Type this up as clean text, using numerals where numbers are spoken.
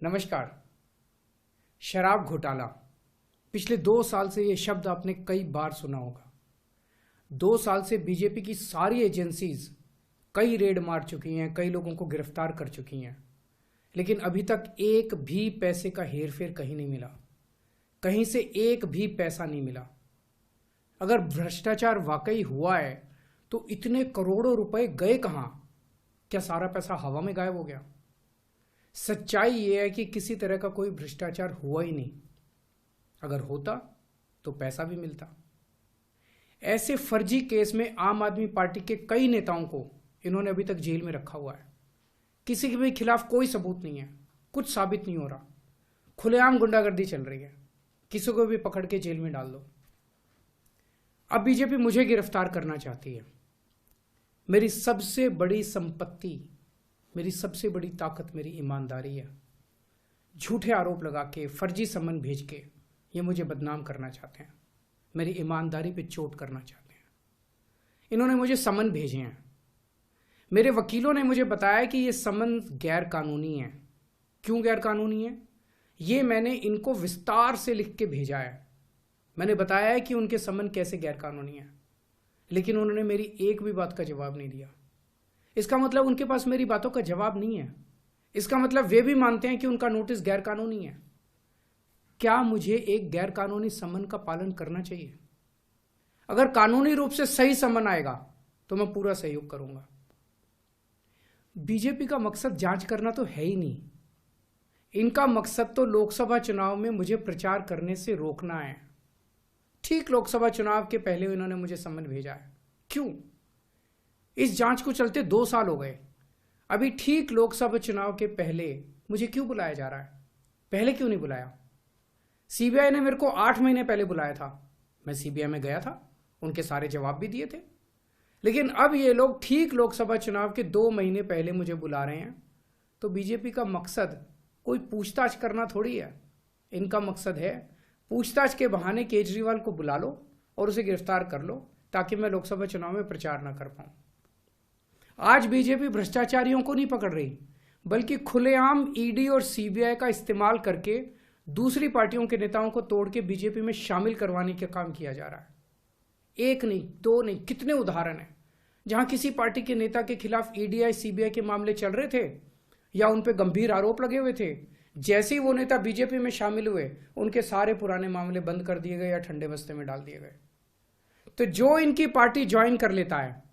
नमस्कार। शराब घोटाला, पिछले 2 साल से ये शब्द आपने कई बार सुना होगा। 2 साल से बीजेपी की सारी एजेंसीज कई रेड मार चुकी हैं, कई लोगों को गिरफ्तार कर चुकी हैं, लेकिन अभी तक एक भी पैसे का हेरफेर कहीं नहीं मिला, कहीं से एक भी पैसा नहीं मिला। अगर भ्रष्टाचार वाकई हुआ है तो इतने करोड़ों रुपए गए कहाँ? क्या सारा पैसा हवा में गायब हो गया? सच्चाई यह है कि किसी तरह का कोई भ्रष्टाचार हुआ ही नहीं। अगर होता तो पैसा भी मिलता। ऐसे फर्जी केस में आम आदमी पार्टी के कई नेताओं को इन्होंने अभी तक जेल में रखा हुआ है। किसी के भी खिलाफ कोई सबूत नहीं है, कुछ साबित नहीं हो रहा, खुलेआम गुंडागर्दी चल रही है, किसी को भी पकड़ के जेल में डाल दो। अब बीजेपी मुझे गिरफ्तार करना चाहती है। मेरी सबसे बड़ी संपत्ति, मेरी सबसे बड़ी ताकत मेरी ईमानदारी है। झूठे आरोप लगा के, फर्जी सम्मन भेज के ये मुझे बदनाम करना चाहते हैं, मेरी ईमानदारी पे चोट करना चाहते हैं। इन्होंने मुझे सम्मन भेजे हैं। मेरे वकीलों ने मुझे बताया कि ये सम्मन गैर कानूनी है। क्यों गैर कानूनी है? ये मैंने इनको विस्तार से लिख के भेजा है। मैंने बताया है कि उनके सम्मन कैसे गैर कानूनी है, लेकिन उन्होंने मेरी एक भी बात का जवाब नहीं दिया। इसका मतलब उनके पास मेरी बातों का जवाब नहीं है। इसका मतलब वे भी मानते हैं कि उनका नोटिस गैर कानूनी है। क्या मुझे एक गैर कानूनी सम्मन का पालन करना चाहिए? अगर कानूनी रूप से सही सम्मन आएगा तो मैं पूरा सहयोग करूंगा। बीजेपी का मकसद जांच करना तो है ही नहीं। इनका मकसद तो लोकसभा चुनाव में मुझे प्रचार करने से रोकना है। ठीक लोकसभा चुनाव के पहले इन्होंने मुझे सम्मन भेजा है। क्यों? इस जांच को चलते 2 साल हो गए। अभी ठीक लोकसभा चुनाव के पहले मुझे क्यों बुलाया जा रहा है? पहले क्यों नहीं बुलाया? सीबीआई ने मेरे को 8 महीने पहले बुलाया था। मैं सीबीआई में गया था, उनके सारे जवाब भी दिए थे। लेकिन अब ये लोग ठीक लोकसभा चुनाव के 2 महीने पहले मुझे बुला रहे हैं। तो बीजेपी का मकसद कोई पूछताछ करना थोड़ी है। इनका मकसद है पूछताछ के बहाने केजरीवाल को बुला लो और उसे गिरफ्तार कर लो, ताकि मैं लोकसभा चुनाव में प्रचार ना कर पाऊं। आज बीजेपी भ्रष्टाचारियों को नहीं पकड़ रही, बल्कि खुलेआम ईडी और सीबीआई का इस्तेमाल करके दूसरी पार्टियों के नेताओं को तोड़ के बीजेपी में शामिल करवाने का काम किया जा रहा है। एक नहीं, 2 नहीं, कितने उदाहरण हैं जहां किसी पार्टी के नेता के खिलाफ ईडी सीबीआई के मामले चल रहे थे या उन पे गंभीर आरोप लगे हुए थे। जैसे ही वो नेता बीजेपी में शामिल हुए, उनके सारे पुराने मामले बंद कर दिए गए या ठंडे बस्ते में डाल दिए गए। तो जो इनकी पार्टी ज्वाइन कर लेता है